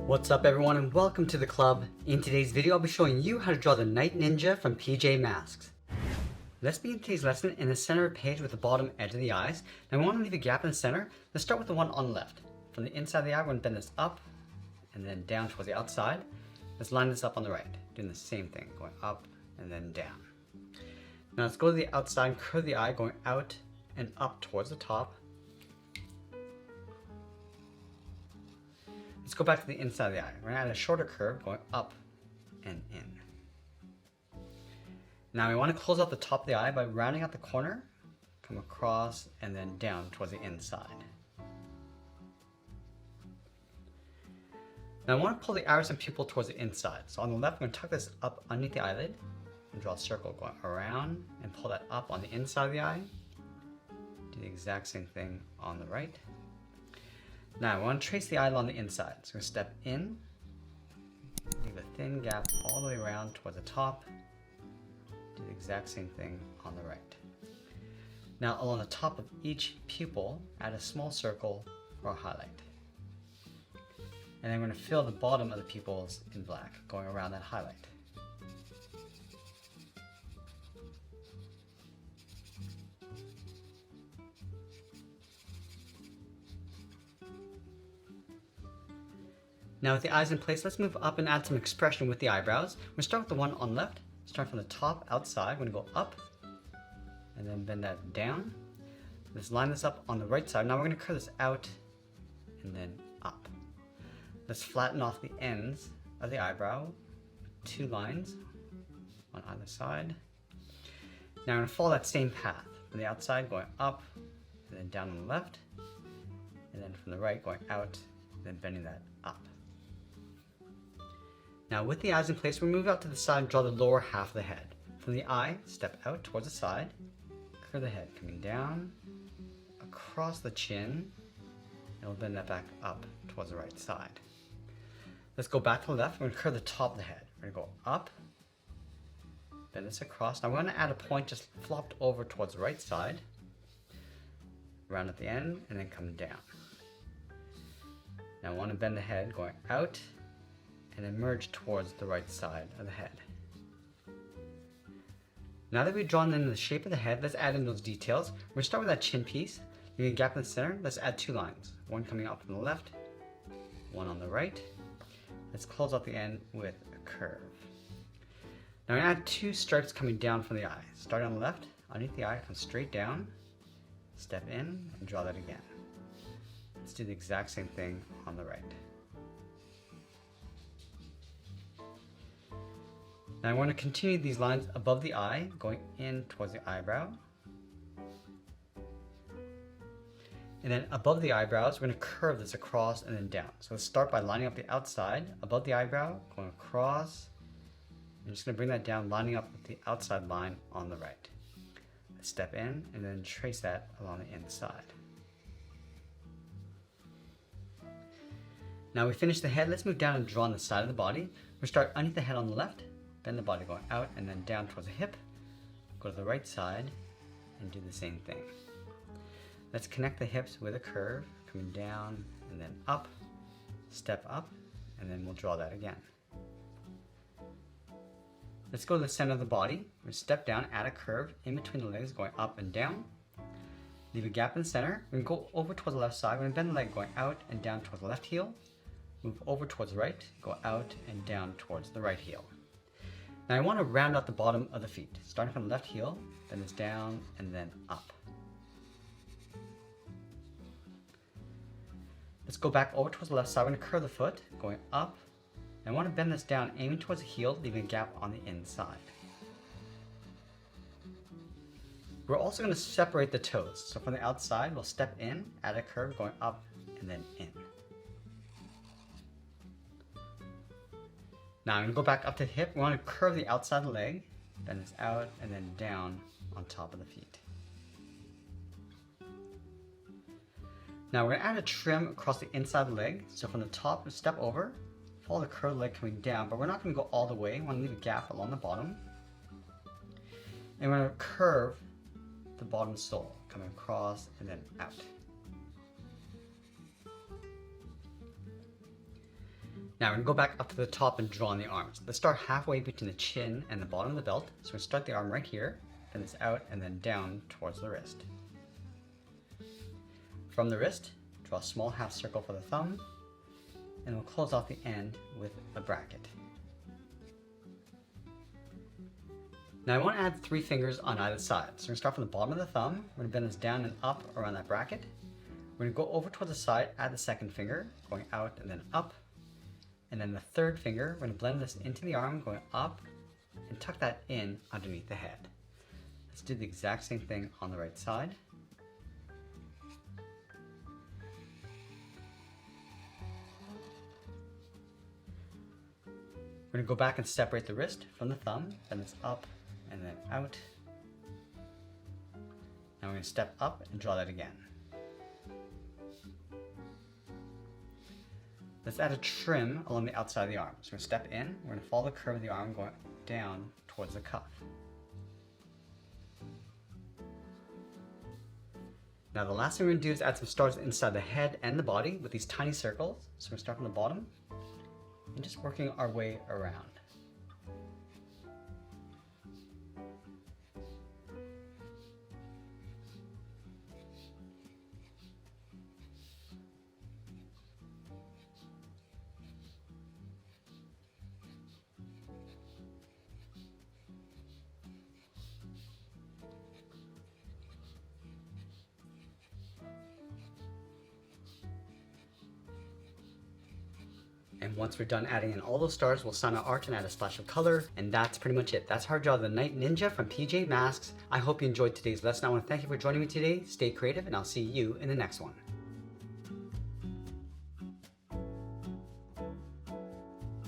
What's up everyone and welcome to the club. In today's video I'll be showing you how to draw the Night Ninja from PJ Masks. Let's begin today's lesson in the center of the page with the bottom edge of the eyes. Now we want to leave a gap in the center. Let's start with the one on the left. From the inside of the eye we're going to bend this up and then down towards the outside. Let's line this up on the right, doing the same thing, going up and then down. Now let's go to the outside and curve the eye, going out and up towards the top. Let's go back to the inside of the eye. We're going to add a shorter curve going up and in. Now we want to close out the top of the eye by rounding out the corner, come across and then down towards the inside. Now I want to pull the iris and pupil towards the inside. So on the left, I'm going to tuck this up underneath the eyelid and draw a circle going around and pull that up on the inside of the eye. Do the exact same thing on the right. Now I want to trace the eyelid on the inside. So I'm going to step in, leave a thin gap all the way around towards the top. Do the exact same thing on the right. Now along the top of each pupil, add a small circle or a highlight. And then we're going to fill the bottom of the pupils in black, going around that highlight. Now with the eyes in place, let's move up and add some expression with the eyebrows. We'll start with the one on the left. Start from the top outside. We're going to go up and then bend that down. Let's line this up on the right side. Now we're going to curve this out and then up. Let's flatten off the ends of the eyebrow. 2 lines on either side. Now I'm going to follow that same path. From the outside going up and then down on the left. And then from the right going out and then bending that up. Now with the eyes in place, we'll move out to the side and draw the lower half of the head. From the eye, step out towards the side, curve the head, coming down, across the chin, and we'll bend that back up towards the right side. Let's go back to the left. We're going to curve the top of the head. We're going to go up, bend this across. Now we're going to add a point just flopped over towards the right side, round at the end, and then come down. Now I want to bend the head going out and then merge towards the right side of the head. Now that we've drawn in the shape of the head, let's add in those details. We're going to start with that chin piece. Leaving a gap in the center, let's add 2 lines. One coming up from the left, one on the right. Let's close out the end with a curve. Now I'm going to add 2 stripes coming down from the eye. Start on the left, underneath the eye, come straight down, step in, and draw that again. Let's do the exact same thing on the right. Now I want to continue these lines above the eye, going in towards the eyebrow. And then above the eyebrows, we're going to curve this across and then down. So let's start by lining up the outside, above the eyebrow, going across. I'm just going to bring that down, lining up with the outside line on the right. Let's step in and then trace that along the inside. Now we finished the head, let's move down and draw on the side of the body. We'll start underneath the head on the left. Bend the body going out and then down towards the hip. Go to the right side and do the same thing. Let's connect the hips with a curve, coming down and then up, step up, and then we'll draw that again. Let's go to the center of the body. We'll step down, add a curve in between the legs going up and down. Leave a gap in the center. We're going to go over towards the left side. We're going to bend the leg going out and down towards the left heel. Move over towards the right, go out and down towards the right heel. Now I want to round out the bottom of the feet. Starting from the left heel, bend this down and then up. Let's go back over towards the left side. We're going to curve the foot, going up. And I want to bend this down, aiming towards the heel, leaving a gap on the inside. We're also going to separate the toes. So from the outside, we'll step in, add a curve, going up and then in. Now I'm going to go back up to the hip. We want to curve the outside of the leg, bend this out, and then down on top of the feet. Now we're going to add a trim across the inside of the leg. So from the top, we step over, follow the curved leg coming down, but we're not going to go all the way. We want to leave a gap along the bottom. And we're going to curve the bottom sole, coming across and then out. Now we're gonna go back up to the top and draw on the arms. Let's start halfway between the chin and the bottom of the belt. So we're gonna start the arm right here, then it's out and then down towards the wrist. From the wrist, draw a small half circle for the thumb, and we'll close off the end with a bracket. Now I want to add 3 fingers on either side. So we're going to start from the bottom of the thumb. We're going to bend this down and up around that bracket. We're going to go over towards the side, add the second finger, going out and then up. And then the third finger, we're going to blend this into the arm, going up, and tuck that in underneath the head. Let's do the exact same thing on the right side. We're going to go back and separate the wrist from the thumb, bend this up and then out. Now we're going to step up and draw that again. Let's add a trim along the outside of the arm. So we're going to step in, we're going to follow the curve of the arm going down towards the cuff. Now the last thing we're going to do is add some stars inside the head and the body with these tiny circles. So we're going to start from the bottom and just working our way around. And once we're done adding in all those stars, we'll sign our art and add a splash of color. And that's pretty much it. That's how I draw the Night Ninja from PJ Masks. I hope you enjoyed today's lesson. I want to thank you for joining me today. Stay creative and I'll see you in the next one.